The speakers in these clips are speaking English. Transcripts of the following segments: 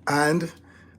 And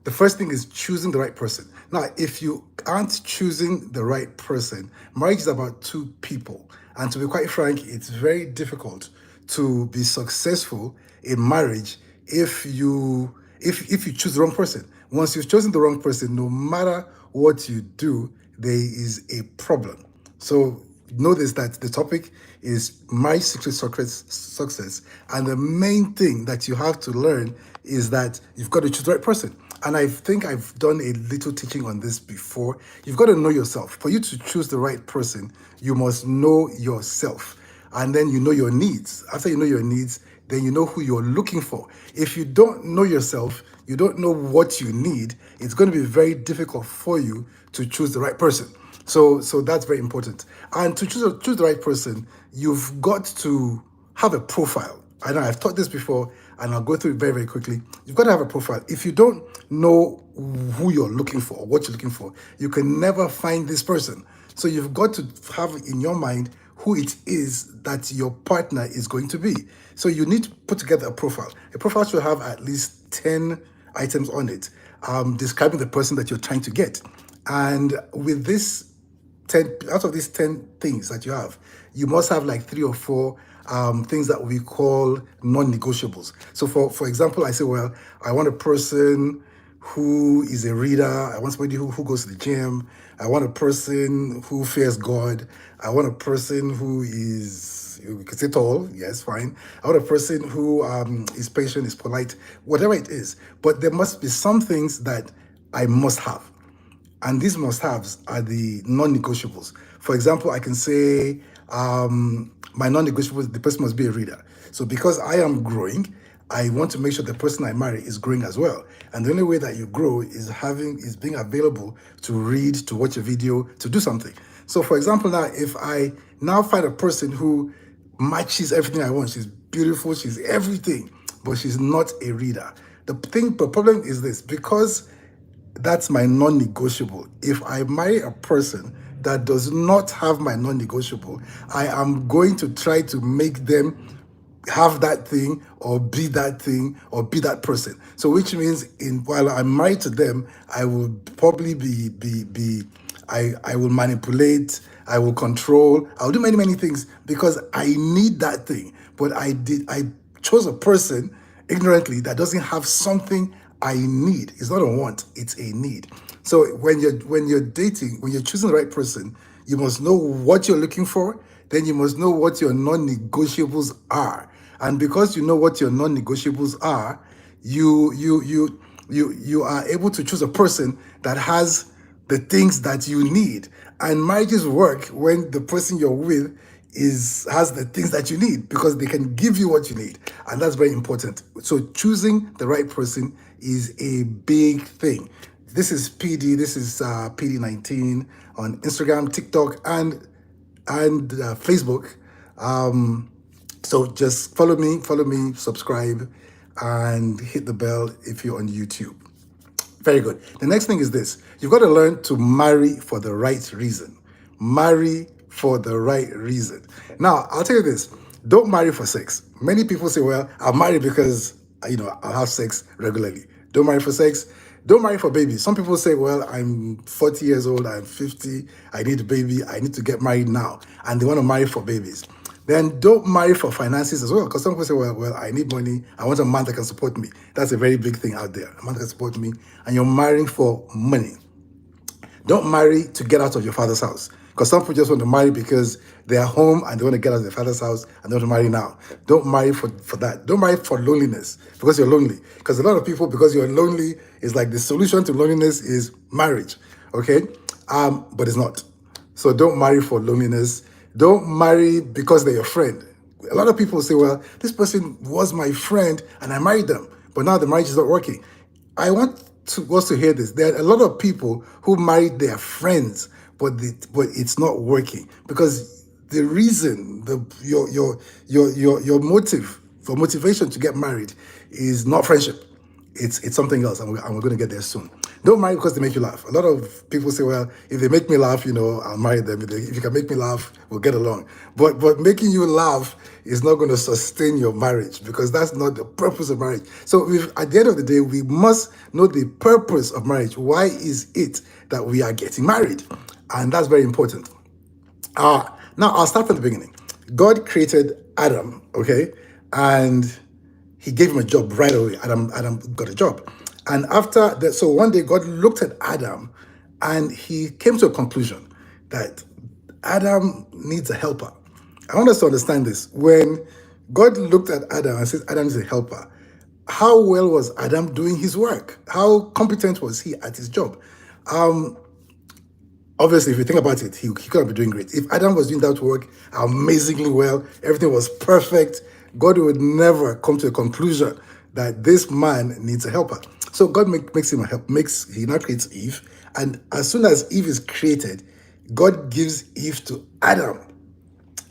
the first thing is choosing the right person. Now, if you aren't choosing the right person, marriage is about two people. And to be quite frank, it's very difficult to be successful in marriage if you choose the wrong person. Once you've chosen the wrong person, no matter what you do, there is a problem. So notice that the topic is my secret success, and the main thing that you have to learn is that you've got to choose the right person. And I think I've done a little teaching on this before. You've got to know yourself. For you to choose the right person, you must know yourself. And then you know your needs. After you know your needs, then you know who you're looking for. If you don't know yourself, you don't know what you need, it's going to be very difficult for you to choose the right person. So that's very important. And to choose the right person, you've got to have a profile. I know I've taught this before, and I'll go through it very, very quickly. You've got to have a profile. If you don't know who you're looking for, what you're looking for, you can never find this person. So you've got to have in your mind who it is that your partner is going to be. So you need to put together a profile. A profile should have at least 10 items on it, describing the person that you're trying to get. And with this 10, out of these 10 things that you have, you must have like 3 or 4 things that we call non-negotiables. So for example, I say, well, I want a person who is a reader. I want somebody who goes to the gym. I want a person who fears God. I want a person who is, you can say tall, yes, fine. I want a person who is patient, is polite, whatever it is. But there must be some things that I must have. And these must-haves are the non-negotiables. For example, I can say my non-negotiables, the person must be a reader. So because I am growing, I want to make sure the person I marry is growing as well. And the only way that you grow is being available to read, to watch a video, to do something. So for example, now, if I now find a person who matches everything I want, she's beautiful, she's everything, but she's not a reader. The problem is this, because that's my non-negotiable. If I marry a person that does not have my non-negotiable, I am going to try to make them have that thing or be that thing or be that person. So which means while I'm married to them, I will probably I will manipulate, I will control, I'll do many, many things because I need that thing. But I chose a person ignorantly that doesn't have something I need. It's not a want, it's a need. So when you're dating, when you're choosing the right person, you must know what you're looking for, then you must know what your non-negotiables are. And because you know what your non-negotiables are, you are able to choose a person that has the things that you need. And marriages work when the person you're with has the things that you need, because they can give you what you need, and that's very important. So choosing the right person is a big thing. This is Piidii. This is Piidii19 on Instagram, TikTok, and Facebook. So just follow me, subscribe, and hit the bell if you're on YouTube. Very good. The next thing is this. You've got to learn to marry for the right reason. Marry for the right reason. Now, I'll tell you this. Don't marry for sex. Many people say, well, I'll marry because, I'll have sex regularly. Don't marry for sex. Don't marry for babies. Some people say, well, I'm 40 years old, I'm 50, I need a baby, I need to get married now. And they want to marry for babies. Then don't marry for finances as well. Because some people say, well, I need money. I want a man that can support me. That's a very big thing out there. A man that can support me. And you're marrying for money. Don't marry to get out of your father's house. Because some people just want to marry because they are home and they want to get out of their father's house and they want to marry now. Don't marry for that. Don't marry for loneliness because you're lonely. Because a lot of people, because you're lonely, is like the solution to loneliness is marriage. Okay? But it's not. So don't marry for loneliness. Don't marry because they're your friend. A lot of people say, well, this person was my friend and I married them, but now the marriage is not working. I want us to hear this. There are a lot of people who married their friends, but it's not working because the reason, your motive for motivation to get married is not friendship. It's something else, and we're going to get there soon. Don't marry because they make you laugh. A lot of people say, well, if they make me laugh, I'll marry them. If you can make me laugh, we'll get along. But making you laugh is not going to sustain your marriage, because that's not the purpose of marriage. So at the end of the day, we must know the purpose of marriage. Why is it that we are getting married? And that's very important. Now I'll start from the beginning. God created Adam, okay, and he gave him a job right away. Adam got a job, and after that, so one day God looked at Adam, and he came to a conclusion that Adam needs a helper. I want us to understand this. When God looked at Adam and said Adam is a helper, how well was Adam doing his work? How competent was he at his job? Obviously, if you think about it, he could have been doing great. If Adam was doing that work amazingly well, everything was perfect, God would never come to a conclusion that this man needs a helper. So God makes him a help. He now creates Eve, and as soon as Eve is created, God gives Eve to Adam,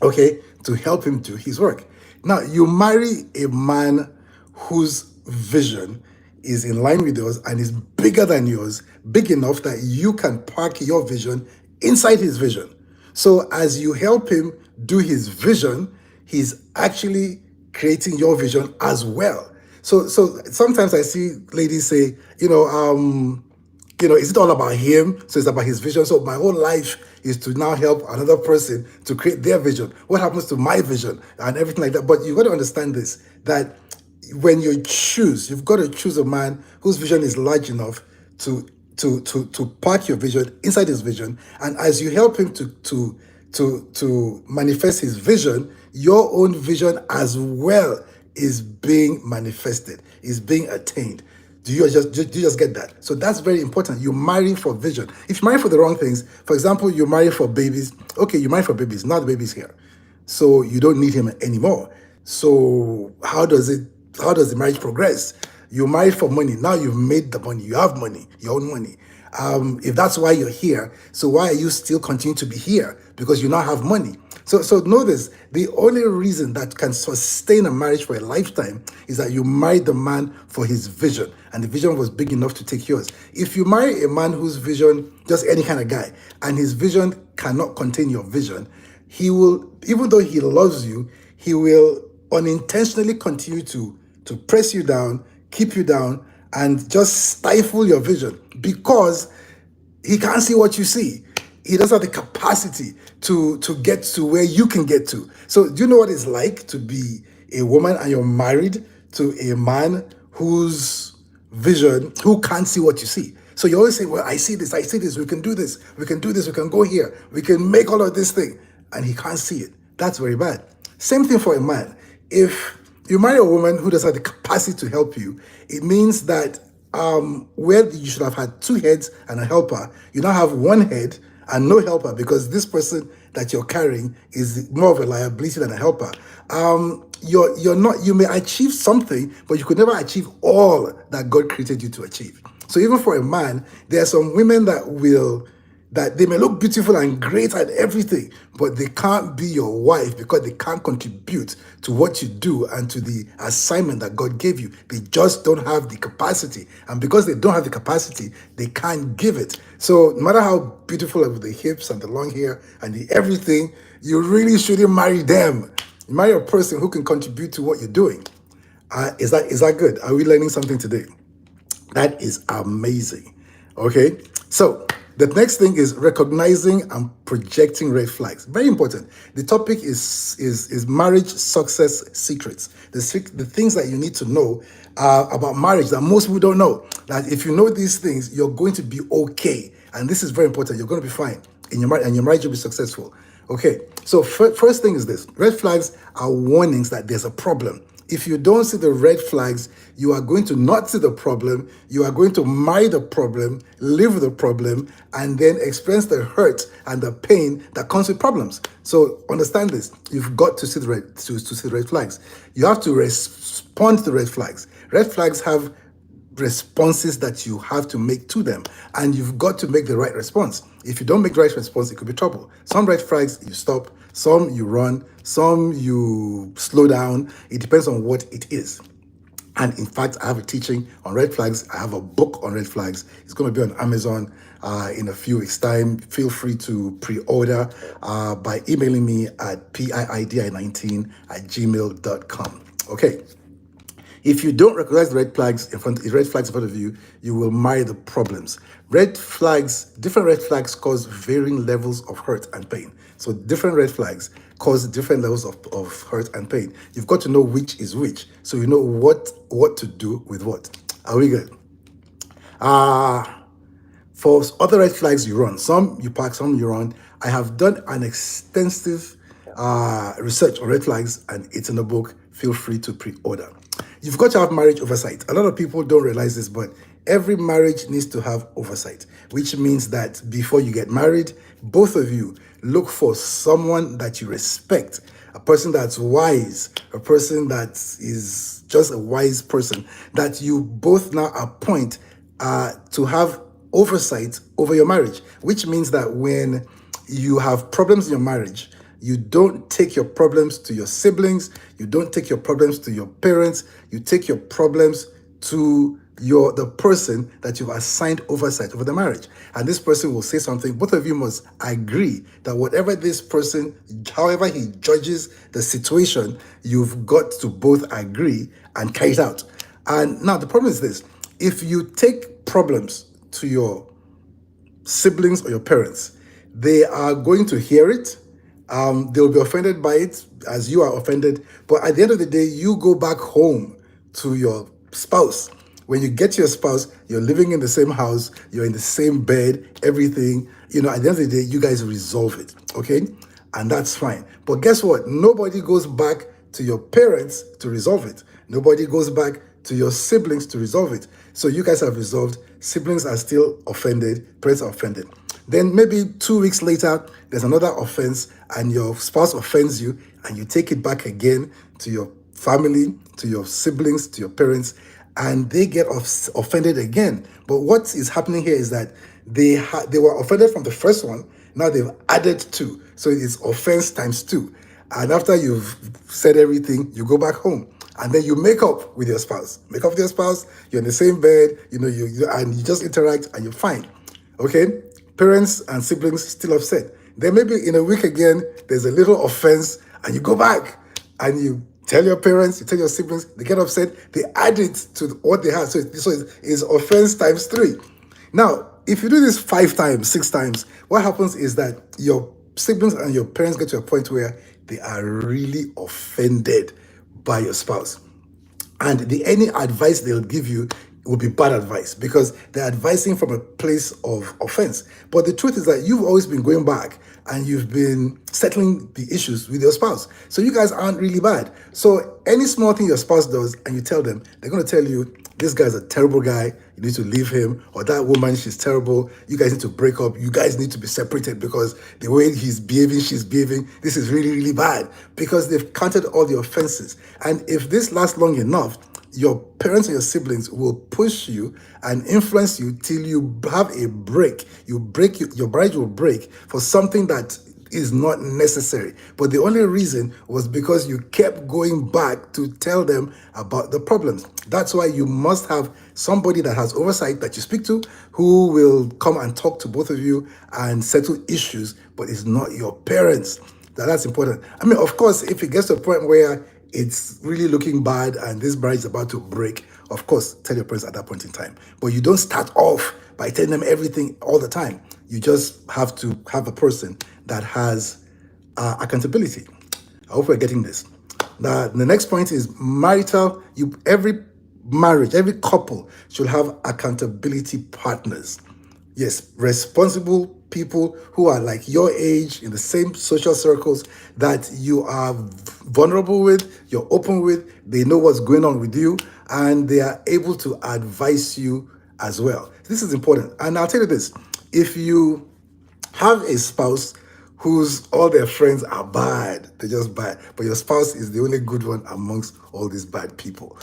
okay, to help him do his work. Now, you marry a man whose vision is in line with yours and is bigger than yours, big enough that you can park your vision inside his vision. So as you help him do his vision, he's actually creating your vision as well. So sometimes I see ladies say, is it all about him? So it's about his vision. So my whole life is to now help another person to create their vision. What happens to my vision and everything like that? But you've got to understand this, that when you choose, you've got to choose a man whose vision is large enough to park your vision inside his vision. And as you help him to manifest his vision, your own vision as well is being manifested, is being attained. Do you just get that? So that's very important. You marry for vision. If you marry for the wrong things, for example, you marry for babies. Okay, you marry for babies. Now the baby's here, so you don't need him anymore. So how does the marriage progress? You marry for money. Now you've made the money. You have money, your own money. If that's why you're here, so why are you still continuing to be here? Because you now have money. So know this, the only reason that can sustain a marriage for a lifetime is that you married the man for his vision, and the vision was big enough to take yours. If you marry a man whose vision, just any kind of guy, and his vision cannot contain your vision, he will, even though he loves you, he will unintentionally continue to press you down, keep you down, and just stifle your vision, because he can't see what you see. He doesn't have the capacity to get to where you can get to. So do you know what it's like to be a woman and you're married to a man whose vision, who can't see what you see? So you always say, well, I see this, we can do this, we can do this, we can go here, we can make all of this thing. And he can't see it. That's very bad. Same thing for a man. If you marry a woman who doesn't have the capacity to help you, it means that where you should have had two heads and a helper, you now have one head and no helper, because this person that you're carrying is more of a liability than a helper. You may achieve something, but you could never achieve all that God created you to achieve. So even for a man, there are some women that they may look beautiful and great and everything, but they can't be your wife because they can't contribute to what you do and to the assignment that God gave you. They just don't have the capacity. And because they don't have the capacity, they can't give it. So no matter how beautiful with the hips and the long hair and the everything, you really shouldn't marry them. You marry a person who can contribute to what you're doing. Is that good? Are we learning something today? That is amazing. Okay, so the next thing is recognizing and projecting red flags. Very important. The topic is marriage success secrets. The things that you need to know about marriage that most people don't know. That if you know these things, you're going to be okay. And this is very important. You're going to be fine in your marriage, and your marriage will be successful. Okay, so first thing is this. Red flags are warnings that there's a problem. If you don't see the red flags, you are going to not see the problem. You are going to marry the problem, live with the problem, and then experience the hurt and the pain that comes with problems. So understand this. You've got to see the red flags. You have to respond to the red flags. Red flags have responses that you have to make to them, and you've got to make the right response. If you don't make the right response, it could be trouble. Some red flags you stop, some you run, some you slow down. It depends on what it is. And in fact, I have a teaching on red flags. I have a book on red flags. It's going to be on Amazon in a few weeks' time. Feel free to pre-order by emailing me at piidi19@gmail.com. Okay. If you don't recognize the red flags in front of you, you will marry the problems. Different red flags cause varying levels of hurt and pain. So different red flags cause different levels of hurt and pain. You've got to know which is which, so you know what to do with what. Are we good? For other red flags you run, some you park, some you run. I have done an extensive research on red flags, and it's in the book. Feel free to pre-order. You've got to have marriage oversight. A lot of people don't realize this, but every marriage needs to have oversight, which means that before you get married, both of you look for someone that you respect, a person that's wise, a person that is just a wise person, that you both now appoint to have oversight over your marriage, which means that when you have problems in your marriage, you don't take your problems to your siblings, you don't take your problems to your parents, you take your problems to the person that you've assigned oversight over the marriage. And this person will say something. Both of you must agree that whatever this person, however he judges the situation, you've got to both agree and carry it out. And now the problem is this: if you take problems to your siblings or your parents, they are going to hear it. They'll be offended by it as you are offended. But at the end of the day, you go back home to your spouse. When you get to your spouse, you're living in the same house, you're in the same bed, everything. At the end of the day, you guys resolve it, okay? And that's fine. But guess what? Nobody goes back to your parents to resolve it. Nobody goes back to your siblings to resolve it. So you guys have resolved. Siblings are still offended, parents are offended. Then maybe 2 weeks later, there's another offense and your spouse offends you, and you take it back again to your family, to your siblings, to your parents, and they get offended again. But what is happening here is that they were offended from the first one. Now they've added two. So it's offense times two. And after you've said everything, you go back home. And then you make up with your spouse. Make up with your spouse, you're in the same bed, and you just interact and you're fine. Okay? Parents and siblings still upset. Then maybe in a week again, there's a little offense, and you go back and you tell your parents, you tell your siblings, they get upset, they add it to what they have. So it's offense times 3. Now, if you do this 5 times, 6 times, what happens is that your siblings and your parents get to a point where they are really offended by your spouse. And any advice they'll give you will be bad advice, because they're advising from a place of offense. But the truth is that you've always been going back and you've been settling the issues with your spouse. So you guys aren't really bad. So any small thing your spouse does and you tell them, they're going to tell you, this guy's a terrible guy, you need to leave him, or that woman, she's terrible, you guys need to break up, you guys need to be separated because the way he's behaving, she's behaving, this is really, really bad, because they've counted all the offenses. And if this lasts long enough, your parents and your siblings will push you and influence you till you have a break. Your marriage will break for something that is not necessary. But the only reason was because you kept going back to tell them about the problems. That's why you must have somebody that has oversight that you speak to, who will come and talk to both of you and settle issues, but it's not your parents. That's important. I mean, of course, if it gets to a point where it's really looking bad and this marriage is about to break, of course, tell your parents at that point in time. But you don't start off by telling them everything all the time. You just have to have a person that has accountability. I hope we're getting this. Now, the next point is marital. Every marriage, every couple should have accountability partners. Yes, responsible people who are like your age, in the same social circles, that you are vulnerable with, you're open with, they know what's going on with you, and they are able to advise you as well. This is important. And I'll tell you this: if you have a spouse whose all their friends are bad, they're just bad, but your spouse is the only good one amongst all these bad people,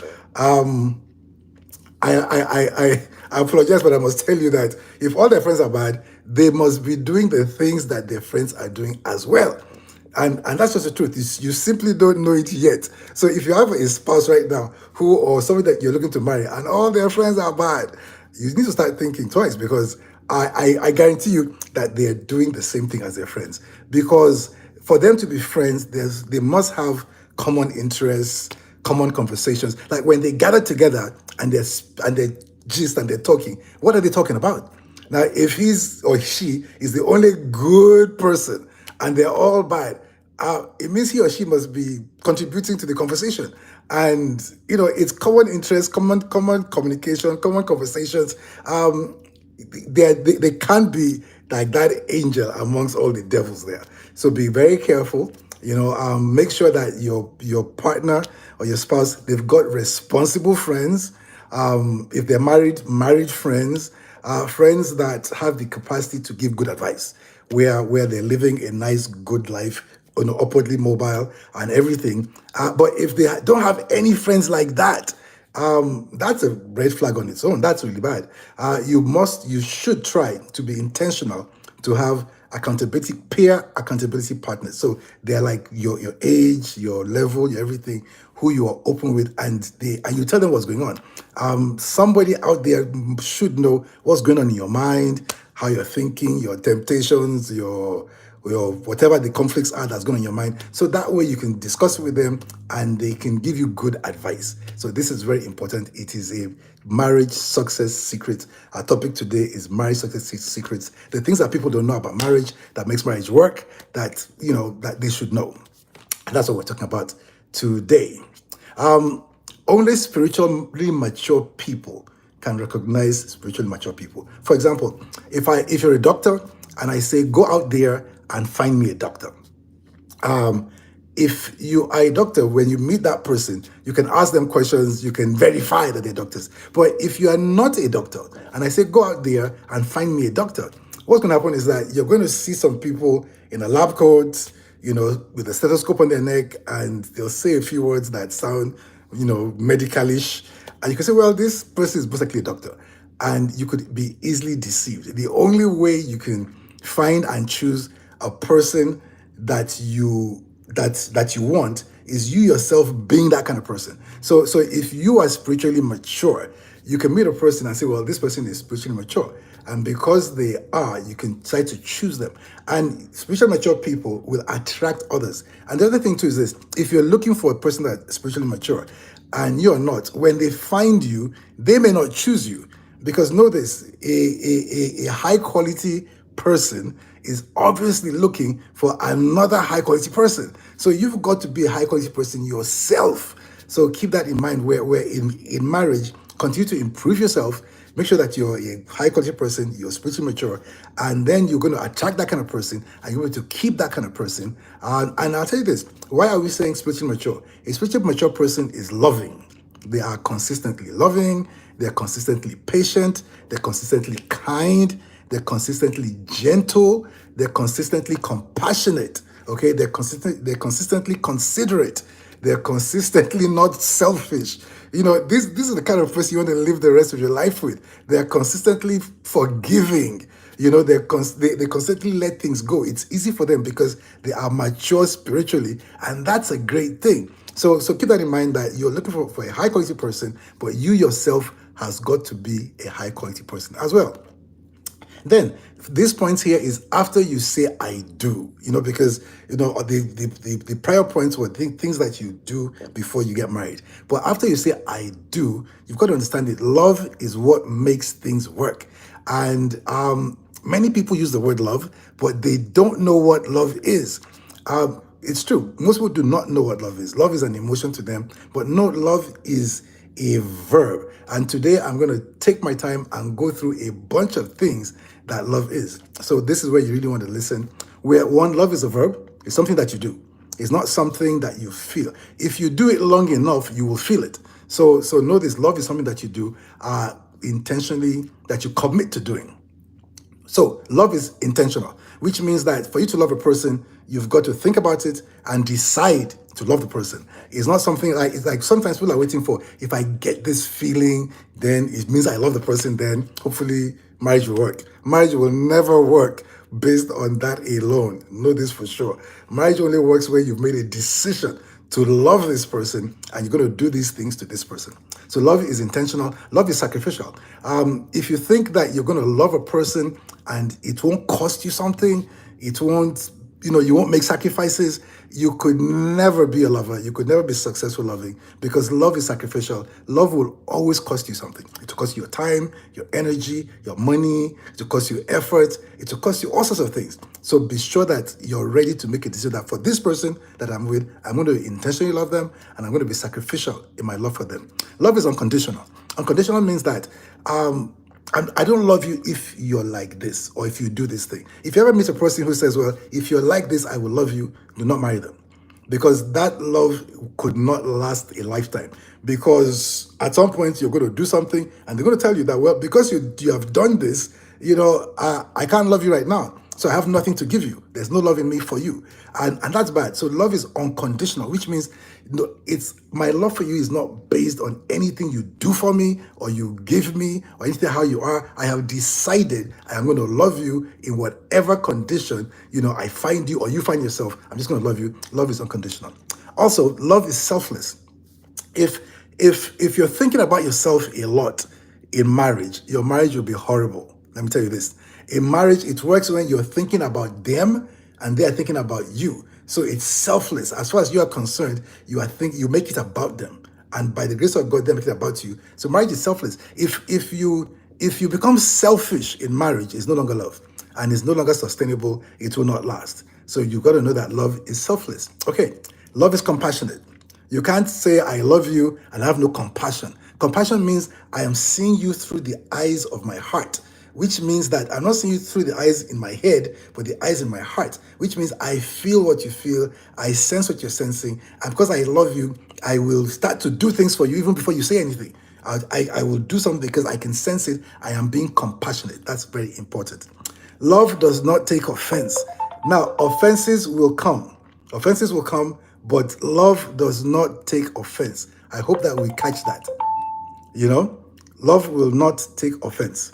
I apologize, but I must tell you that if all their friends are bad, they must be doing the things that their friends are doing as well. And that's just the truth. You simply don't know it yet. So if you have a spouse right now who, or somebody that you're looking to marry, and all their friends are bad, you need to start thinking twice, because I guarantee you that they are doing the same thing as their friends. Because for them to be friends, they must have common interests, common conversations. Like when they gather together and they gist and they're talking, what are they talking about? Now, if he's or she is the only good person and they're all bad, it means he or she must be contributing to the conversation. And it's common interest, common communication, common conversations. They can't be like that angel amongst all the devils there. So be very careful. Make sure that your partner or your spouse, they've got responsible friends. If they're married friends, friends that have the capacity to give good advice, where they're living a nice, good life, upwardly mobile and everything. But if they don't have any friends like that, that's a red flag on its own. That's really bad. You should try to be intentional to have peer accountability partners. So they're like your age, your level, your everything, who you are open with, and you tell them what's going on. Somebody out there should know what's going on in your mind, how you're thinking, your temptations, your whatever the conflicts are that's going on in your mind. So that way you can discuss it with them and they can give you good advice. So this is very important. It is a marriage success secret. Our topic today is marriage success secrets. The things that people don't know about marriage that makes marriage work, that they should know. And that's what we're talking about today. Only spiritually mature people can recognize spiritually mature people. For example, if you're a doctor and I say, go out there and find me a doctor. If you are a doctor, when you meet that person, you can ask them questions, you can verify that they're doctors. But if you are not a doctor, and I say, go out there and find me a doctor, what's going to happen is that you're going to see some people in a lab coat, with a stethoscope on their neck, and they'll say a few words that sound, medicalish. And you can say, well, this person is most likely a doctor. And you could be easily deceived. The only way you can find and choose a person that you want is you yourself being that kind of person. So if you are spiritually mature, you can meet a person and say, well, this person is spiritually mature. And because they are, you can try to choose them. And spiritually mature people will attract others. And the other thing too is this: if you're looking for a person that's spiritually mature and you're not, when they find you, they may not choose you. Because know this, a high quality person is obviously looking for another high quality person. So you've got to be a high quality person yourself. So keep that in mind where in marriage, continue to improve yourself. Make sure that you're a high quality person, you're spiritually mature, and then you're going to attract that kind of person and you're going to keep that kind of person. And I'll tell you this, why are we saying spiritually mature? A spiritually mature person is loving. They are consistently loving, they're consistently patient, they're consistently kind, they're consistently gentle, they're consistently compassionate, okay? They're consistently considerate, they're consistently not selfish. This is the kind of person you want to live the rest of your life with. They're consistently forgiving. They constantly let things go. It's easy for them because they are mature spiritually, and that's a great thing. So keep that in mind, that you're looking for a high quality person, but you yourself has got to be a high quality person as well. Then this point here is after you say I do, because the prior points were things that you do before you get married. But after you say I do, you've got to understand that love is what makes things work. And many people use the word love, but they don't know what love is. It's true. Most people do not know what love is. Love is an emotion to them, but no, love is a verb. And today I'm going to take my time and go through a bunch of things that love is. So this is where you really want to listen. Where one, love is a verb. It's something that you do. It's not something that you feel. If you do it long enough, you will feel it. So know this, love is something that you do intentionally, that you commit to doing. So love is intentional, which means that for you to love a person, you've got to think about it and decide to love the person. It's not something like, it's like sometimes people are waiting for, if I get this feeling, then it means I love the person, then hopefully marriage will work. Marriage will never work based on that alone. Know this for sure. Marriage only works when you've made a decision to love this person and you're going to do these things to this person. So love is intentional. Love is sacrificial. If you think that you're going to love a person and it won't cost you something, it won't, you won't make sacrifices, you could never be a lover. You could never be successful loving, because love is sacrificial. Love will always cost you something. It will cost you your time, your energy, your money. It will cost you effort. It will cost you all sorts of things. So be sure that you're ready to make a decision that for this person that I'm with, I'm going to intentionally love them and I'm going to be sacrificial in my love for them. Love is unconditional. Unconditional means that I don't love you if you're like this or if you do this thing. If you ever meet a person who says, well, if you're like this, I will love you, do not marry them. Because that love could not last a lifetime. Because at some point you're going to do something and they're going to tell you that, well, because you have done this, I can't love you right now. So I have nothing to give you. There's no love in me for you. And that's bad. So love is unconditional, which means it's my love for you is not based on anything you do for me or you give me or anything how you are. I have decided I am going to love you in whatever condition, I find you or you find yourself. I'm just going to love you. Love is unconditional. Also, love is selfless. If you're thinking about yourself a lot in marriage, your marriage will be horrible. Let me tell you this. In marriage, it works when you're thinking about them and they're thinking about you. So it's selfless. As far as you are concerned, you make it about them. And by the grace of God, they make it about you. So marriage is selfless. If you become selfish in marriage, it's no longer love. And it's no longer sustainable, it will not last. So you've got to know that love is selfless. Okay, love is compassionate. You can't say, I love you and have no compassion. Compassion means I am seeing you through the eyes of my heart, which means that I'm not seeing you through the eyes in my head, but the eyes in my heart, which means I feel what you feel, I sense what you're sensing, and because I love you, I will start to do things for you even before you say anything. I will do something because I can sense it. I am being compassionate. That's very important. Love does not take offense. Now, offenses will come. Offenses will come, but love does not take offense. I hope that we catch that. Love will not take offense,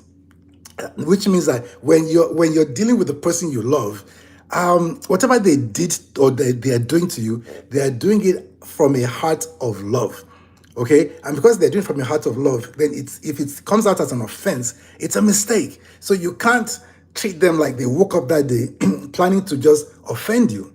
which means that when you're dealing with the person you love, whatever they did or they are doing to you, they are doing it from a heart of love. Okay, and because they're doing it from a heart of love, then if it comes out as an offense, it's a mistake. So you can't treat them like they woke up that day planning to just offend you.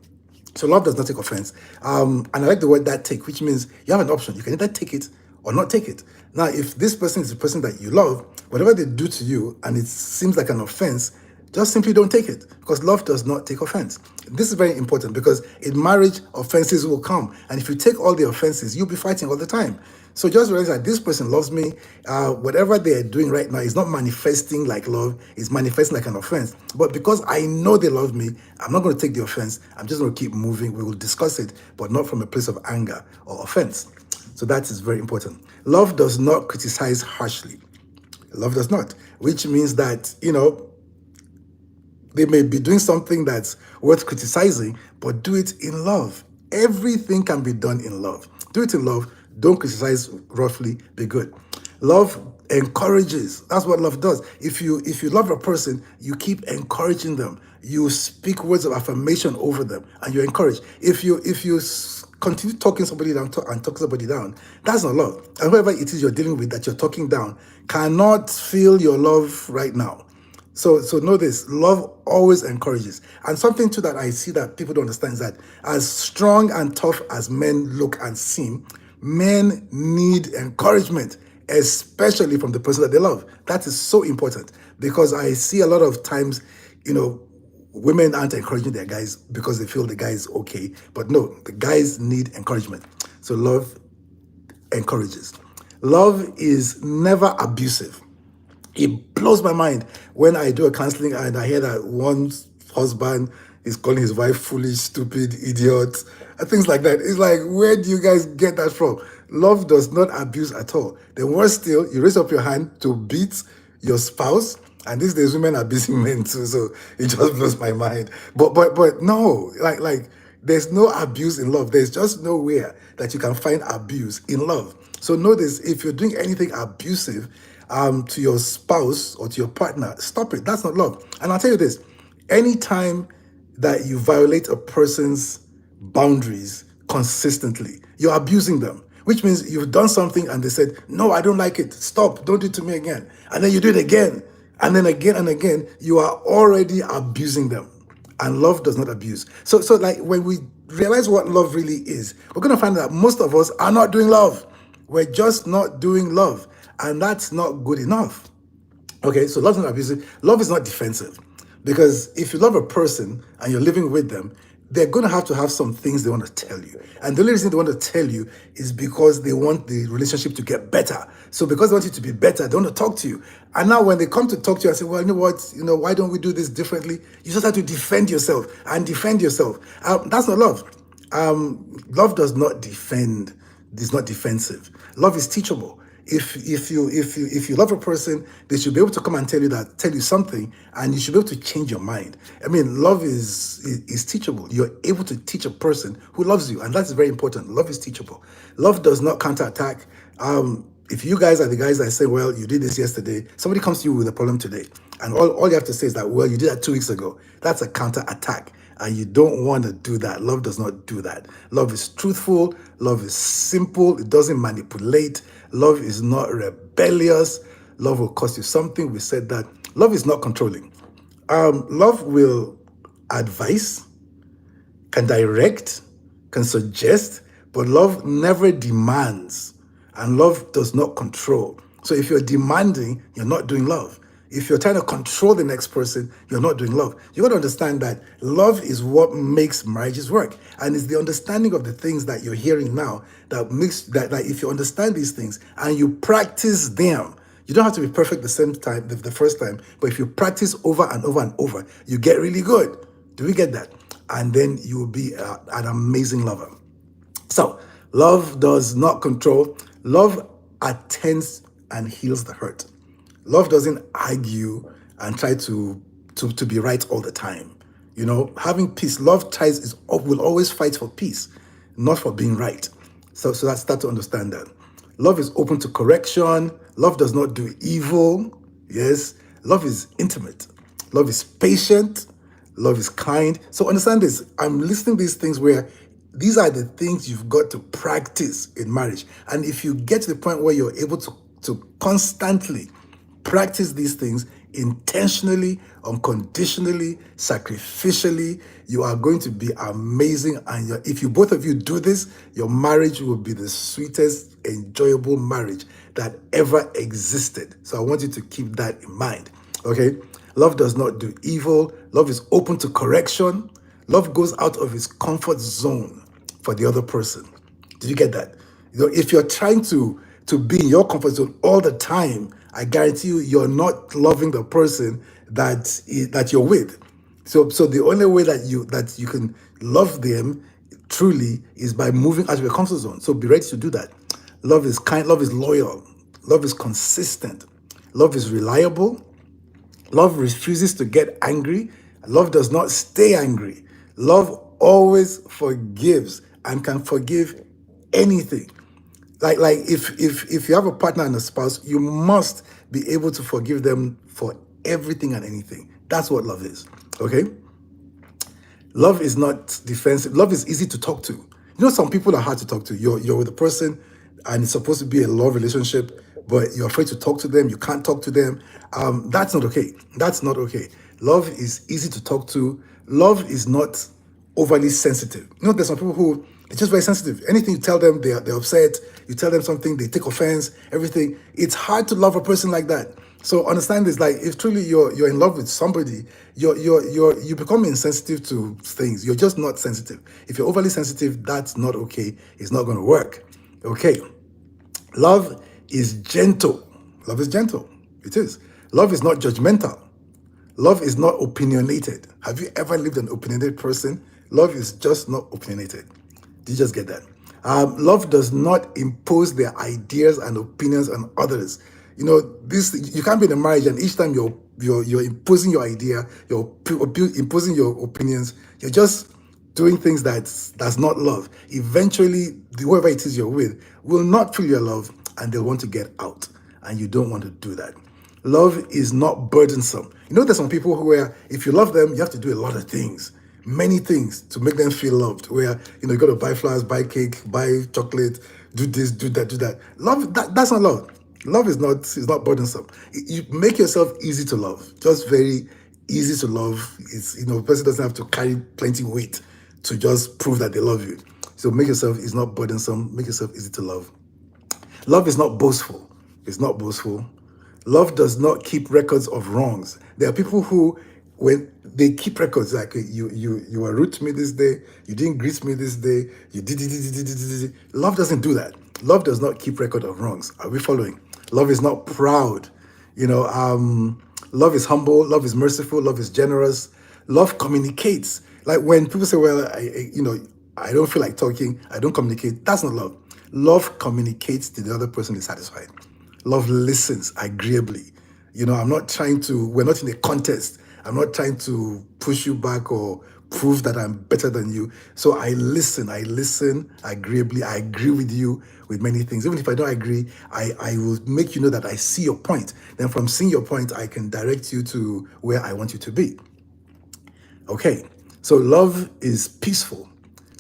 So love does not take offense. And I like the word that take, which means you have an option. You can either take it or not take it. Now, if this person is the person that you love, whatever they do to you and it seems like an offense, just simply don't take it, because love does not take offense. This is very important because in marriage, offenses will come. And if you take all the offenses, you'll be fighting all the time. So just realize that this person loves me. Whatever they are doing right now is not manifesting like love, it's manifesting like an offense. But because I know they love me, I'm not going to take the offense. I'm just going to keep moving. We will discuss it, but not from a place of anger or offense. So that is very important. Love does not criticize harshly. Love does not, which means that, they may be doing something that's worth criticizing, but do it in love. Everything can be done in love. Do it in love. Don't criticize roughly. Be good. Love encourages. That's what love does. If you love a person, you keep encouraging them. You speak words of affirmation over them, and you encourage. If you continue talking somebody down and talk somebody down, that's not love. And whoever it is you're dealing with that you're talking down cannot feel your love right now. So know this, love always encourages. And something too that I see that people don't understand is that as strong and tough as men look and seem, men need encouragement, especially from the person that they love. That is so important, because I see a lot of times, women aren't encouraging their guys because they feel the guy is okay. But no, the guys need encouragement. So love encourages. Love is never abusive. It blows my mind when I do a counseling and I hear that one husband is calling his wife foolish, stupid, idiot, and things like that. It's like, where do you guys get that from? Love does not abuse at all. Then worse still, you raise up your hand to beat your spouse, and these days women are abusing men too, so it just blows my mind. But no, like there's no abuse in love. There's just nowhere that you can find abuse in love. So know this, if you're doing anything abusive, to your spouse or to your partner, stop it. That's not love. And I'll tell you this, anytime that you violate a person's boundaries consistently, you're abusing them, which means you've done something and they said, no, I don't like it. Stop. Don't do it to me again. And then you do it again. And then again and again, you are already abusing them. And love does not abuse. So like when we realize what love really is, we're going to find that most of us are not doing love. We're just not doing love. And that's not good enough. Okay, so love's not abusive. Love is not defensive. Because if you love a person and you're living with them, they're going to have some things they want to tell you. And the only reason they want to tell you is because they want the relationship to get better. So because they want you to be better, they want to talk to you. And now when they come to talk to you and say, well, you know what, why don't we do this differently? You just have to defend yourself and defend yourself. That's not love. Love does not defend. It's not defensive. Love is teachable. If you love a person, they should be able to come and tell you something, and you should be able to change your mind. I mean, love is teachable. You're able to teach a person who loves you, and that's very important. Love is teachable. Love does not counterattack. If you guys are the guys that say, well, you did this yesterday, somebody comes to you with a problem today, and all you have to say is that, well, you did that 2 weeks ago. That's a counterattack. And you don't want to do that. Love does not do that. Love is truthful. Love is simple. It doesn't manipulate. Love is not rebellious. Love will cost you something. We said that. Love is not controlling. Love will advise, can direct, can suggest, but love never demands. And love does not control. So if you're demanding, you're not doing love. If you're trying to control the next person, you're not doing love. You got to understand that love is what makes marriages work. And it's the understanding of the things that you're hearing now that makes that if you understand these things and you practice them, you don't have to be perfect the same time, the first time, but if you practice over and over and over, you get really good. Do we get that? And then you will be an amazing lover. So, love does not control. Love attends and heals the hurt. Love doesn't argue and try to be right all the time. Having peace. Love will always fight for peace, not for being right. So that's start to understand that. Love is open to correction. Love does not do evil. Yes. Love is intimate. Love is patient. Love is kind. So understand this. I'm listing these things where these are the things you've got to practice in marriage. And if you get to the point where you're able to constantly practice these things intentionally, unconditionally, sacrificially, you are going to be amazing. And if you both of you do this, your marriage will be the sweetest, enjoyable marriage that ever existed. So I want you to keep that in mind. Okay? Love does not do evil. Love is open to correction. Love goes out of its comfort zone for the other person. Did you get that? If you're trying to be in your comfort zone all the time, I guarantee you're not loving the person that you're with. So the only way that you can love them truly is by moving out of your comfort zone. So be ready to do that. Love is kind. Love is loyal. Love is consistent. Love is reliable. Love refuses to get angry. Love does not stay angry. Love always forgives and can forgive anything. Like if you have a partner and a spouse, you must be able to forgive them for everything and anything. That's what love is. Okay? Love is not defensive. Love is easy to talk to. Some people are hard to talk to. You're with a person and it's supposed to be a love relationship, but you're afraid to talk to them. You can't talk to them. That's not okay. That's not okay. Love is easy to talk to. Love is not overly sensitive. There's some people who they're just very sensitive. Anything you tell them, they're upset. You tell them something, they take offense, everything. It's hard to love a person like that. So understand this, like if truly you're in love with somebody, you become insensitive to things. You're just not sensitive. If you're overly sensitive, that's not okay. It's not going to work. Okay. Love is gentle. Love is gentle. It is. Love is not judgmental. Love is not opinionated. Have you ever lived an opinionated person? Love is just not opinionated. Did you just get that? Love does not impose their ideas and opinions on others. You can't be in a marriage and each time you're imposing your idea, you're imposing your opinions, you're just doing things that's not love. Eventually, whoever it is you're with will not feel your love and they'll want to get out. and you don't want to do that. Love is not burdensome. There's some people who are, if you love them, you have to do a lot of things, many things to make them feel loved. Where, you got to buy flowers, buy cake, buy chocolate, do this, do that, do that. Love, that's not love. Love is not burdensome. You make yourself easy to love, just very easy to love. It's, the person doesn't have to carry plenty weight to just prove that they love you. So make yourself, it's not burdensome, make yourself easy to love. Love is not boastful. It's not boastful. Love does not keep records of wrongs. There are people who, when they keep records, like you were rude to me this day, you didn't greet me this day, you did. Love doesn't do that. Love does not keep record of wrongs. Are we following? Love is not proud. Love is humble. Love is merciful. Love is generous. Love communicates. Like when people say, "Well, I don't feel like talking. I don't communicate." That's not love. Love communicates till the other person is satisfied. Love listens agreeably. We're not in a contest. I'm not trying to push you back or prove that I'm better than you. So I listen agreeably. I agree with you with many things. Even if I don't agree, I will make you know that I see your point. Then from seeing your point, I can direct you to where I want you to be. Okay, so love is peaceful.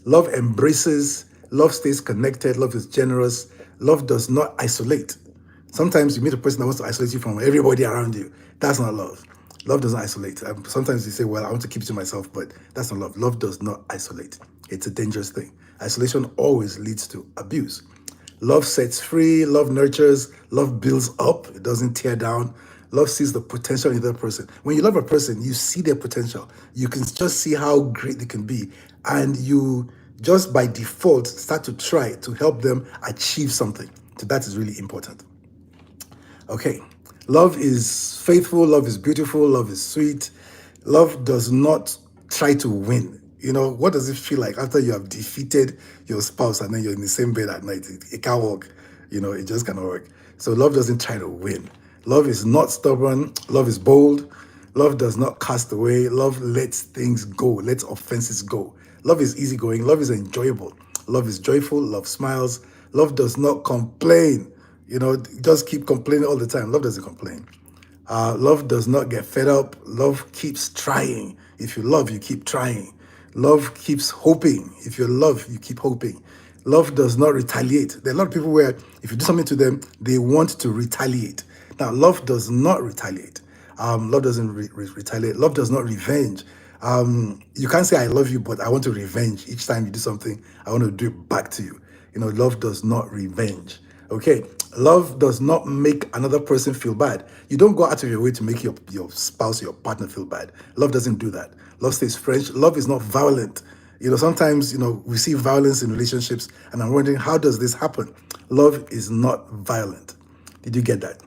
Love embraces. Love stays connected. Love is generous. Love does not isolate. Sometimes you meet a person that wants to isolate you from everybody around you. That's not love. Love doesn't isolate. Sometimes you say, "Well, I want to keep it to myself," but that's not love. Love does not isolate. It's a dangerous thing. Isolation always leads to abuse. Love sets free, love nurtures, love builds up, it doesn't tear down. Love sees the potential in the other person. When you love a person, you see their potential. You can just see how great they can be. And you just by default start to try to help them achieve something. So that is really important. Okay. Love is faithful, love is beautiful, love is sweet. Love does not try to win. What does it feel like after you have defeated your spouse and then you're in the same bed at night? It can't work. It just cannot work. So love doesn't try to win. Love is not stubborn. Love is bold. Love does not cast away. Love lets things go, lets offenses go. Love is easygoing. Love is enjoyable. Love is joyful. Love smiles. Love does not complain. Just keep complaining all the time. Love doesn't complain. Love does not get fed up. Love keeps trying. If you love, you keep trying. Love keeps hoping. If you love, you keep hoping. Love does not retaliate. There are a lot of people where if you do something to them, they want to retaliate. Now, love does not retaliate. Love doesn't retaliate. Love does not revenge. You can't say I love you, but I want to revenge. Each time you do something, I want to do it back to you. Love does not revenge. Okay, love does not make another person feel bad. You don't go out of your way to make your spouse, your partner feel bad. Love doesn't do that. Love stays fresh. Love is not violent. Sometimes, we see violence in relationships, and I'm wondering, how does this happen? Love is not violent. Did you get that?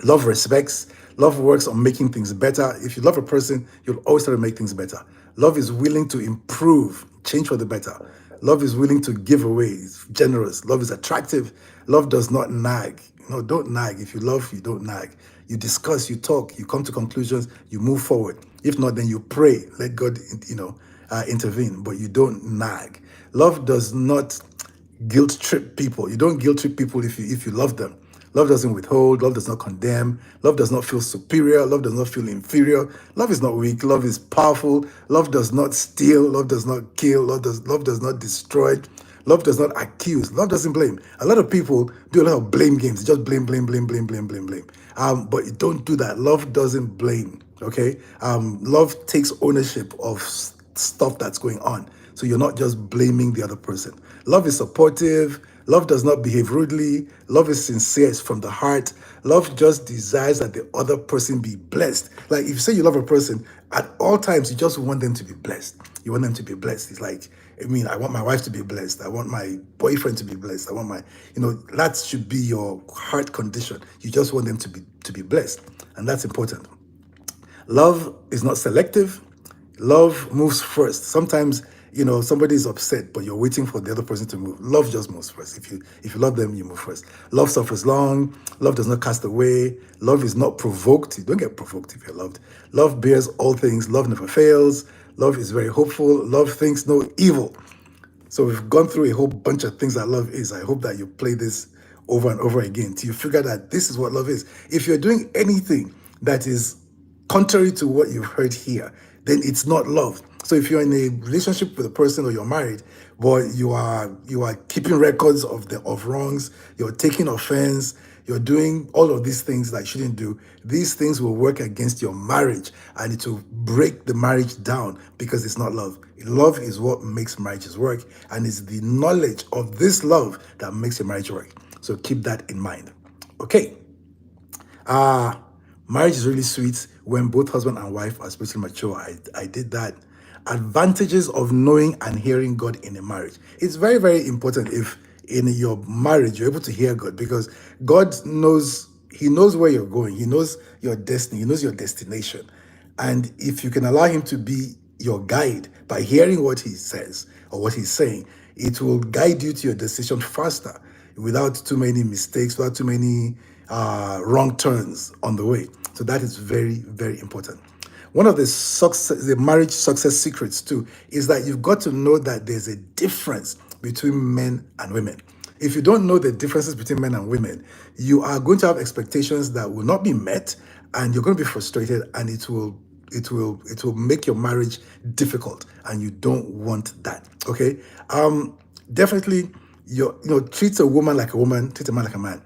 Love respects. Love works on making things better. If you love a person, you'll always try to make things better. Love is willing to improve, change for the better. Love is willing to give away, it's generous. Love is attractive. Love does not nag. Don't nag. If you love, you don't nag. You discuss, you talk, you come to conclusions, you move forward. If not, then you pray. Let God, intervene, but you don't nag. Love does not guilt trip people. You don't guilt trip people if you love them. Love doesn't withhold. Love does not condemn. Love does not feel superior. Love does not feel inferior. Love is not weak. Love is powerful. Love does not steal. Love does not kill. Love does not destroy. Love does not accuse. Love doesn't blame. A lot of people do a lot of blame games. Just blame, blame, blame, blame, blame, blame, blame. But you don't do that. Love doesn't blame. Okay. Love takes ownership of stuff that's going on. So you're not just blaming the other person. Love is supportive. Love does not behave rudely. Love is sincere. It's from the heart. Love just desires that the other person be blessed. Like if you say you love a person, at all times you just want them to be blessed. You want them to be blessed. It's like, I want my wife to be blessed. I want my boyfriend to be blessed. I want my, that should be your heart condition. You just want them to be blessed. And that's important. Love is not selective. Love moves first. Sometimes, somebody is upset, but you're waiting for the other person to move. Love just moves first. If you love them, you move first. Love suffers long. Love does not cast away. Love is not provoked. You don't get provoked if you're loved. Love bears all things. Love never fails. Love is very hopeful. Love thinks no evil. So we've gone through a whole bunch of things that love is. I hope that you play this over and over again till you figure that this is what love is. If you're doing anything that is contrary to what you've heard here, then it's not love. So if you're in a relationship with a person or you're married, but you are keeping records of wrongs, you're taking offense, you're doing all of these things that you shouldn't do, these things will work against your marriage and it will break the marriage down because it's not love. Love is what makes marriages work, and it's the knowledge of this love that makes your marriage work. So keep that in mind. Okay. Marriage is really sweet when both husband and wife are spiritually mature. I did that. Advantages of knowing and hearing God in a marriage. It's very, very important if in your marriage you're able to hear God, because God knows, He knows where you're going. He knows your destiny. He knows your destination. And if you can allow Him to be your guide by hearing what He says or what He's saying, it will guide you to your decision faster without too many mistakes, without too many wrong turns on the way. So that is very, very important. One of the marriage success secrets too, is that you've got to know that there's a difference between men and women. If you don't know the differences between men and women, you are going to have expectations that will not be met, and you're going to be frustrated, and it will make your marriage difficult, and you don't want that. Okay. Definitely, treat a woman like a woman, treat a man like a man.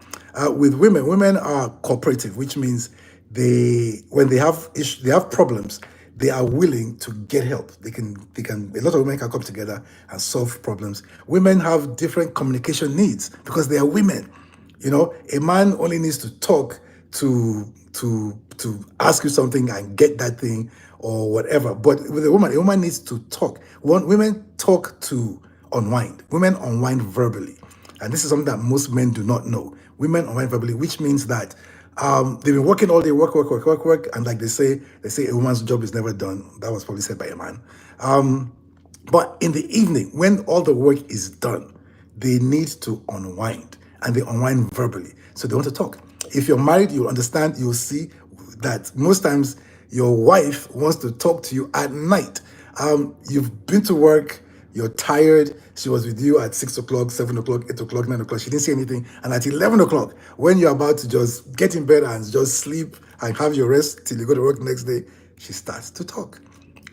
With women are cooperative, which means when they have problems, they are willing to get help. A lot of women can come together and solve problems. Women have different communication needs because they are women. A man only needs to talk to ask you something and get that thing or whatever. But with a woman needs to talk. Women talk to unwind. Women unwind verbally. And this is something that most men do not know. Women unwind verbally, which means that they've been working all day, work, and like they say a woman's job is never done. That was probably said by a man. But in the evening, when all the work is done, they need to unwind, and they unwind verbally. So they want to talk. If you're married, you'll understand, you'll see that most times your wife wants to talk to you at night. You've been to work, you're tired. She was with you at 6 o'clock, 7 o'clock, 8 o'clock, 9 o'clock. She didn't say anything. And at 11 o'clock, when you're about to just get in bed and just sleep and have your rest till you go to work next day, she starts to talk.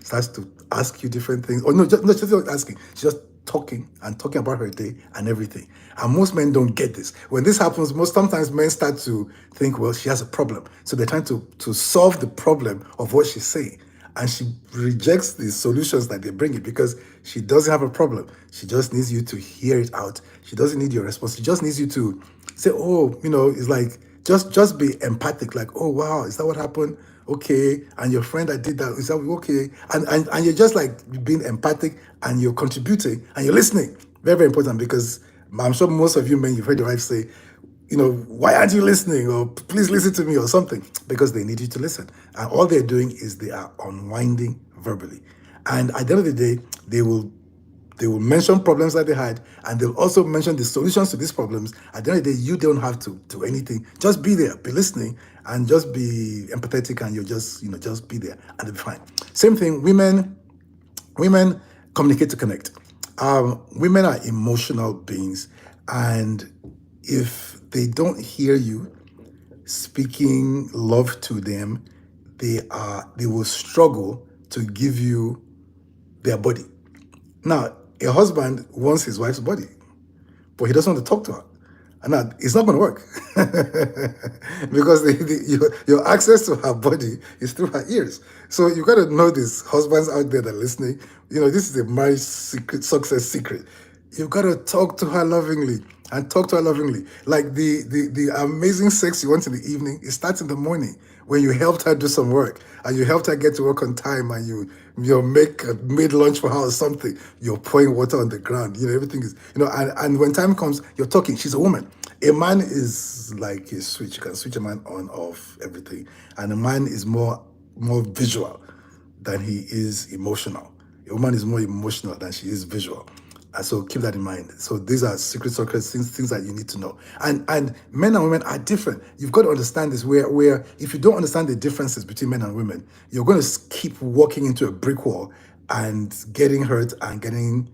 Starts to ask you different things. Or no, just not asking. She's just talking and talking about her day and everything. And most men don't get this. When this happens, sometimes men start to think, well, she has a problem. So they're trying to solve the problem of what she's saying. And she rejects the solutions that they bring it because she doesn't have a problem. She just needs you to hear it out. She doesn't need your response. She just needs you to say, oh, it's like, just be empathic. Like, oh, wow, is that what happened? Okay. And your friend that did that, is that okay? And you're just like being empathic, and you're contributing and you're listening. Very, very important, because I'm sure most of you men, you've heard your wife say, why aren't you listening? Or please listen to me or something, because they need you to listen. And all they're doing is they are unwinding verbally. And at the end of the day, they will mention problems that they had, and they'll also mention the solutions to these problems. At the end of the day, you don't have to do anything. Just be there, be listening, and just be empathetic, and you'll just be there, and they'll be fine. Same thing, women communicate to connect. Women are emotional beings, and if they don't hear you speaking love to them, they will struggle to give you their body. Now, a husband wants his wife's body, but he doesn't want to talk to her. And that it's not going to work because your access to her body is through her ears. So you got to know this, husbands out there that are listening. This is a marriage success secret. You've got to talk to her lovingly, and talk to her lovingly. Like the amazing sex you want in the evening, it starts in the morning when you helped her do some work, and you helped her get to work on time, and you made lunch for her or something. You're pouring water on the ground. Everything is, and when time comes, you're talking. She's a woman. A man is like a switch. You can switch a man on, off, everything. And a man is more visual than he is emotional. A woman is more emotional than she is visual. And so keep that in mind. So these are secrets, things that you need to know. And men and women are different. You've got to understand this, where if you don't understand the differences between men and women, you're going to keep walking into a brick wall and getting hurt and getting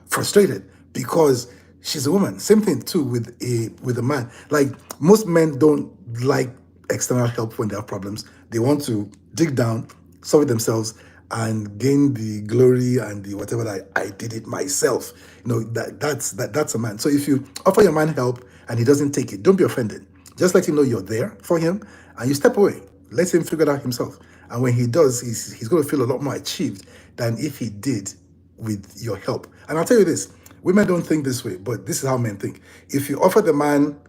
frustrated, because she's a woman. Same thing too with a man. Like most men don't like external help when they have problems. They want to dig down, solve it themselves, and gain the glory and the whatever that I did it myself. That's a man. So if you offer your man help and he doesn't take it, don't be offended. Just let him know you're there for him and you step away. Let him figure it out himself. And when he does, he's going to feel a lot more achieved than if he did with your help. And I'll tell you this, women don't think this way, but this is how men think. If you offer the man,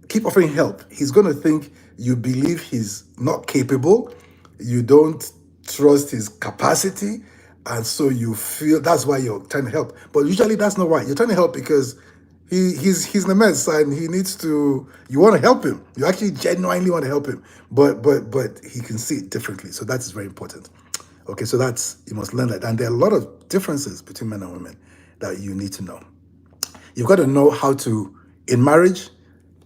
keep offering help, he's going to think you believe he's not capable, you don't trust his capacity, and so you feel that's why you're trying to help. But usually that's not why. You're trying to help because he's in a mess and he needs to, you want to help him. You actually genuinely want to help him, but he can see it differently. So that's very important. Okay, so that's, you must learn that. And there are a lot of differences between men and women that you need to know. You've got to know how to, in marriage,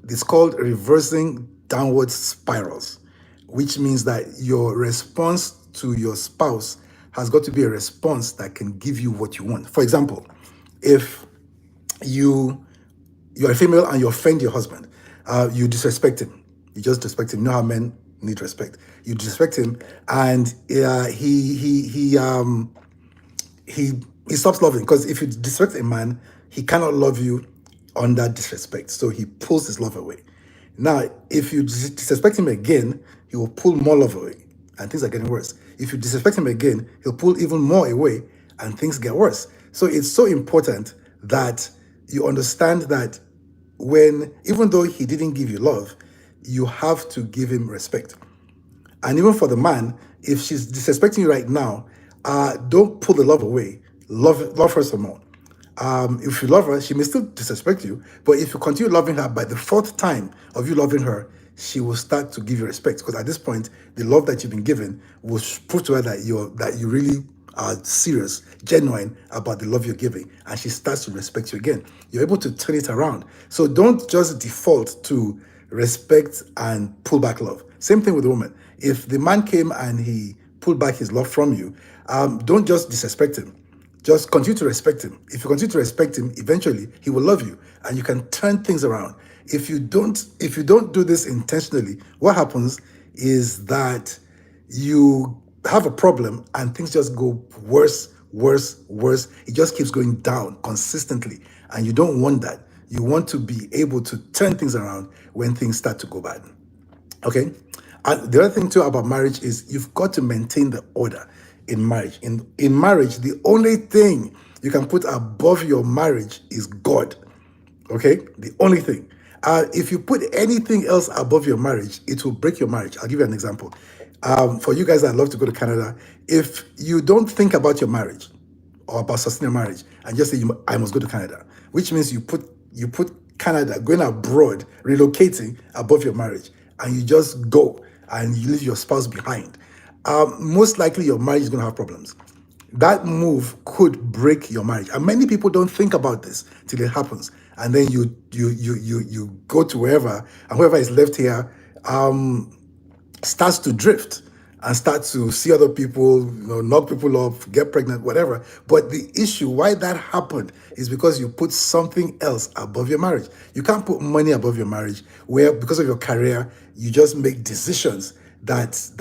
it's called reversing downward spirals, which means that your response to your spouse has got to be a response that can give you what you want. For example, if you're a female and you offend your husband, you disrespect him. You just disrespect him. You know how men need respect. You disrespect him, and he stops loving, because if you disrespect a man, he cannot love you under disrespect. So he pulls his love away. Now, if you disrespect him again, he will pull more love away, and things are getting worse. If you disrespect him again, he'll pull even more away, and things get worse. So it's so important that you understand that even though he didn't give you love, you have to give him respect. And even for the man, if she's disrespecting you right now, don't pull the love away. Love her some more. If you love her, she may still disrespect you, but if you continue loving her, by the fourth time of you loving her, she will start to give you respect, because at this point, the love that you've been given will prove to her that you really are serious, genuine about the love you're giving, and she starts to respect you again. You're able to turn it around. So don't just default to respect and pull back love. Same thing with the woman. If the man came and he pulled back his love from you, don't just disrespect him. Just continue to respect him. If you continue to respect him, eventually he will love you, and you can turn things around. If you don't do this intentionally, what happens is that you have a problem and things just go worse, worse, worse. It just keeps going down consistently, and you don't want that. You want to be able to turn things around when things start to go bad. Okay? And the other thing too about marriage is you've got to maintain the order in marriage. In marriage, the only thing you can put above your marriage is God. Okay? The only thing. If you put anything else above your marriage, it will break your marriage. I'll give you an example. For you guys that love to go to Canada, if you don't think about your marriage or about sustaining marriage and just say, I must go to Canada, which means you put Canada, going abroad, relocating above your marriage, and you just go and you leave your spouse behind, most likely your marriage is going to have problems. That move could break your marriage, and many people don't think about this till it happens, and then you go to wherever, and whoever is left here starts to drift and start to see other people, knock people off, get pregnant, whatever. But the issue why that happened is because you put something else above your marriage. You can't put money above your marriage, where because of your career you just make decisions that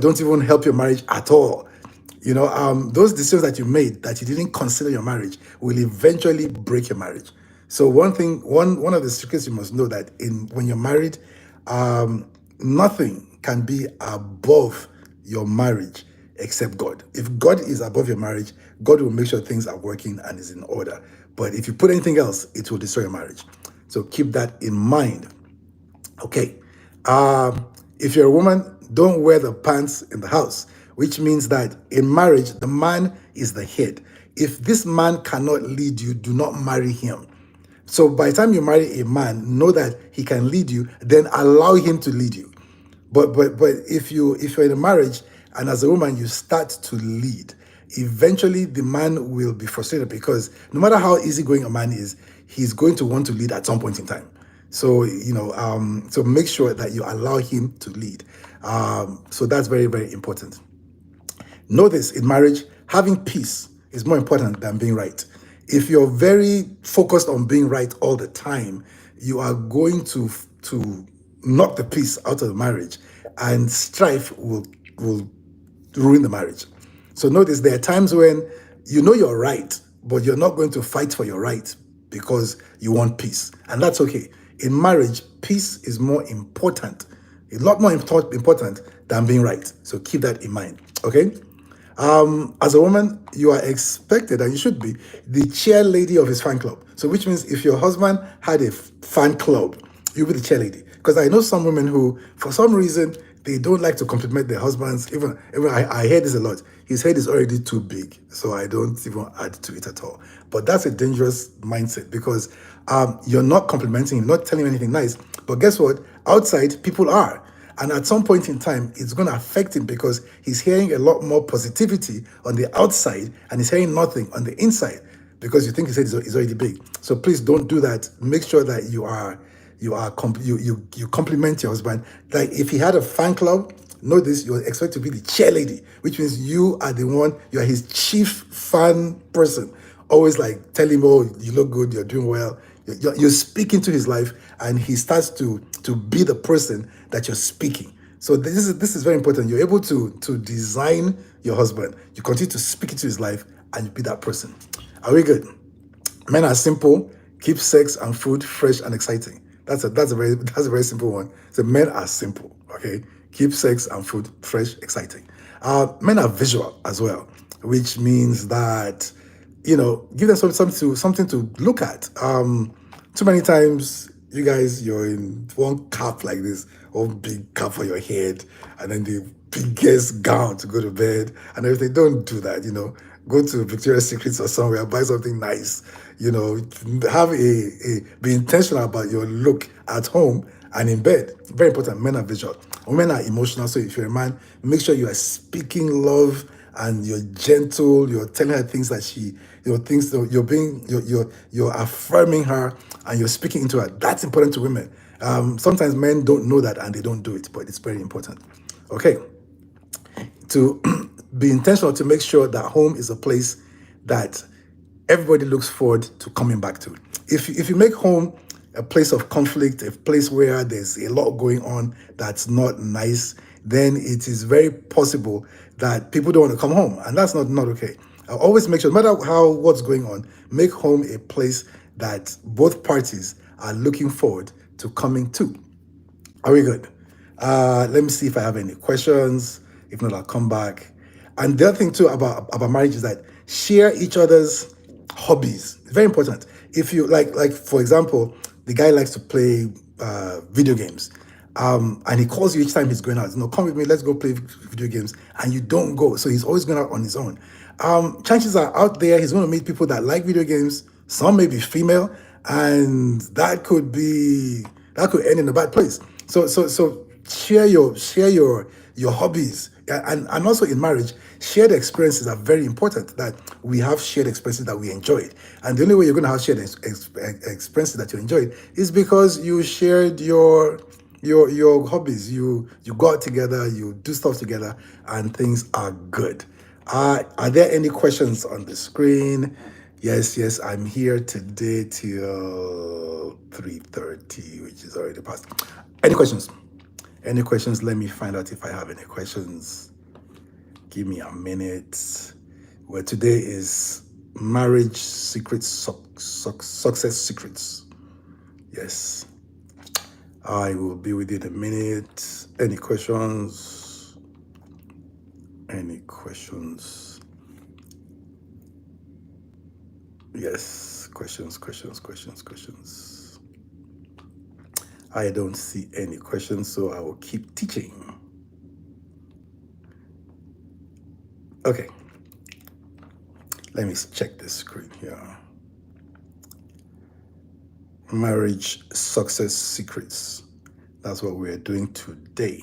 don't even help your marriage at all. Those decisions that you made that you didn't consider your marriage will eventually break your marriage. So one of the secrets you must know that when you're married, nothing can be above your marriage except God. If God is above your marriage, God will make sure things are working and is in order. But if you put anything else, it will destroy your marriage. So keep that in mind. Okay. If you're a woman, don't wear the pants in the house, which means that in marriage, the man is the head. If this man cannot lead you, do not marry him. So by the time you marry a man, know that he can lead you, then allow him to lead you. But if you're in a marriage and as a woman you start to lead, eventually the man will be frustrated, because no matter how easygoing a man is, he's going to want to lead at some point in time. So so make sure that you allow him to lead. So that's very, very important. Know this: in marriage, having peace is more important than being right. If you're very focused on being right all the time, you are going to knock the peace out of the marriage, and strife will ruin the marriage. So notice there are times when you know you're right, but you're not going to fight for your right because you want peace. And that's okay. In marriage, peace is more important, a lot more important than being right. So keep that in mind. Okay? As a woman, you are expected, and you should be, the chairlady of his fan club. So, which means if your husband had a fan club, you'll be the chairlady. Because I know some women who, for some reason, they don't like to compliment their husbands. Even I hear this a lot. His head is already too big, so I don't even add to it at all. But that's a dangerous mindset, because you're not complimenting him, not telling him anything nice. But guess what? Outside, people are. And at some point in time, it's going to affect him, because he's hearing a lot more positivity on the outside and he's hearing nothing on the inside, because you think his head is already big. So please don't do that. Make sure that you compliment your husband. Like if he had a fan club, know this, you're expected to be the chairlady, which means you are the one, you are his chief fan person. Always like tell him, oh, you look good, you're doing well. You speak into his life, and he starts to be the person that you're speaking. So this is very important. You're able to design your husband. You continue to speak into his life, and you be that person. Are we good? Men are simple. Keep sex and food fresh and exciting. That's a very simple one. So men are simple. Okay, keep sex and food fresh, exciting. Men are visual as well, which means that give them something to look at. Too many times, you guys, you're in one cap like this, one big cap for your head, and then the biggest gown to go to bed and everything. Don't do that. Go to Victoria's Secrets or somewhere, buy something nice. Have be intentional about your look at home and in bed. Very important. Men are visual. Women are emotional. So if you're a man, make sure you are speaking love and you're gentle. You're telling her things that you're affirming her, and you're speaking into her. That's important to women. Sometimes men don't know that and they don't do it, but it's very important. Okay, to be intentional, to make sure that home is a place that everybody looks forward to coming back to. If you make home a place of conflict, a place where there's a lot going on that's not nice, then it is very possible that people don't want to come home, and that's not okay. I'll always make sure, no matter what's going on, make home a place that both parties are looking forward to coming to. Are we good? Let me see if I have any questions. If not, I'll come back. And the other thing too about marriage is that share each other's hobbies. It's very important. If you like for example, the guy likes to play video games. And he calls you each time he's going out. Come with me, let's go play video games. And you don't go. So he's always going out on his own. Chances are out there he's going to meet people that like video games. Some may be female, and that could end in a bad place. So share your hobbies, and also in marriage, shared experiences are very important. That we have shared experiences that we enjoyed, and the only way you're going to have shared experiences that you enjoyed is because you shared your hobbies. You go out together, you do stuff together, and things are good. Are there any questions on the screen? Yes, I'm here today till 3:30, which is already past. Any questions? Any questions? Let me find out if I have any questions. Give me a minute. Well, today is marriage secrets, success secrets. Yes. I will be with you in a minute. Any questions? Any questions? Yes, questions. I don't see any questions, so I will keep teaching. Okay. Let me check the screen here. Marriage success secrets. That's what we're doing today.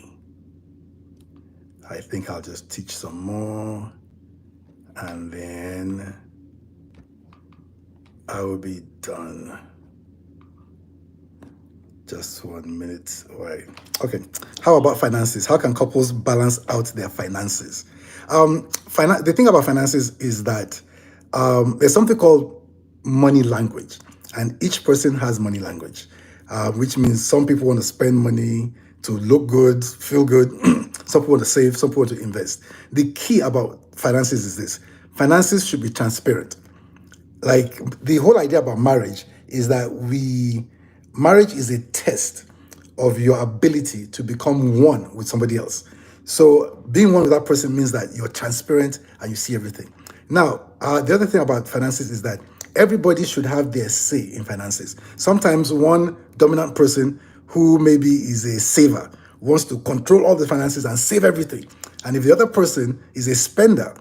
I think I'll just teach some more, and then I will be done. Just 1 minute away. Okay. How about finances? How can couples balance out their finances? The thing about finances is that there's something called money language, and each person has money language, which means some people want to spend money to look good, feel good. Some people want to save, some people want to invest. The key about finances is this: finances should be transparent. Like, the whole idea about marriage is that marriage is a test of your ability to become one with somebody else. So being one with that person means that you're transparent and you see everything. Now, the other thing about finances is that everybody should have their say in finances. Sometimes one dominant person who maybe is a saver wants to control all the finances and save everything. And if the other person is a spender,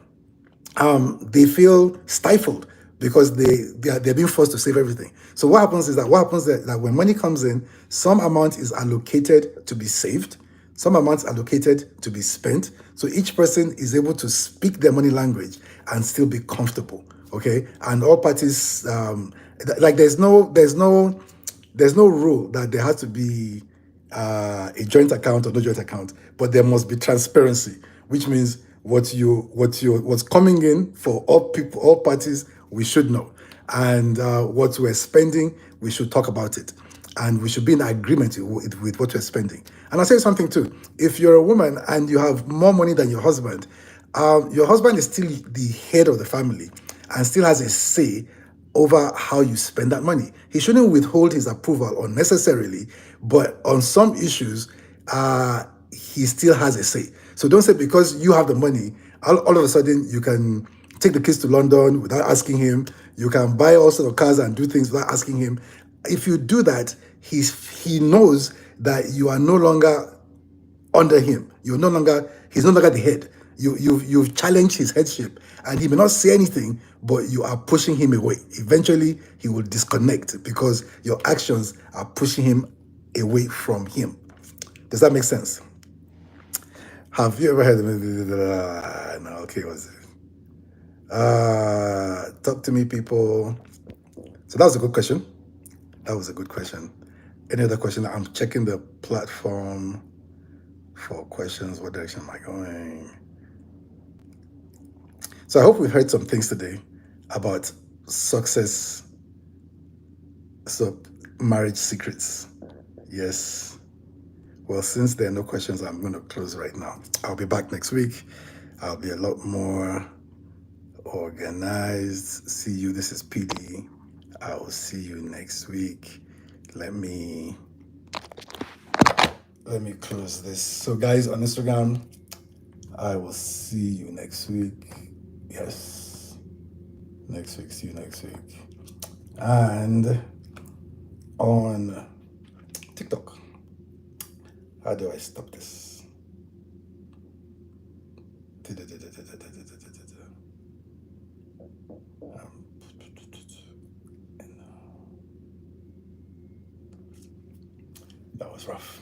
they feel stifled because they're being forced to save everything. So what happens is that when money comes in, some amount is allocated to be saved, some amounts allocated to be spent. So each person is able to speak their money language and still be comfortable. Okay, and all parties, like, there's no rule that there has to be a joint account or no joint account, but there must be transparency, which means what's coming in for all people, all parties, we should know, and what we're spending, we should talk about it, and we should be in agreement with what we're spending. And I'll say something too: if you're a woman and you have more money than your husband is still the head of the family and still has a say over how you spend that money. He shouldn't withhold his approval unnecessarily, but on some issues, he still has a say. So don't say because you have the money, all of a sudden you can take the kids to London without asking him. You can buy all sorts of cars and do things without asking him. If you do that, he knows that you are no longer under him. He's no longer the head. You've challenged his headship, and he may not say anything, but you are pushing him away. Eventually, he will disconnect because your actions are pushing him away from him. Does that make sense? Have you ever heard of it? No, okay, was it? Talk to me, people. So that was a good question. That was a good question. Any other question? I'm checking the platform for questions. What direction am I going? So I hope we've heard some things today about success, so marriage secrets. Yes. Well, since there are no questions, I'm going to close right now. I'll be back next week. I'll be a lot more organized. See you. This is Piidii. I will see you next week. Let me close this. So guys, on Instagram, I will see you next week. Yes. Next week. See you next week. And on TikTok. How do I stop this? That was rough.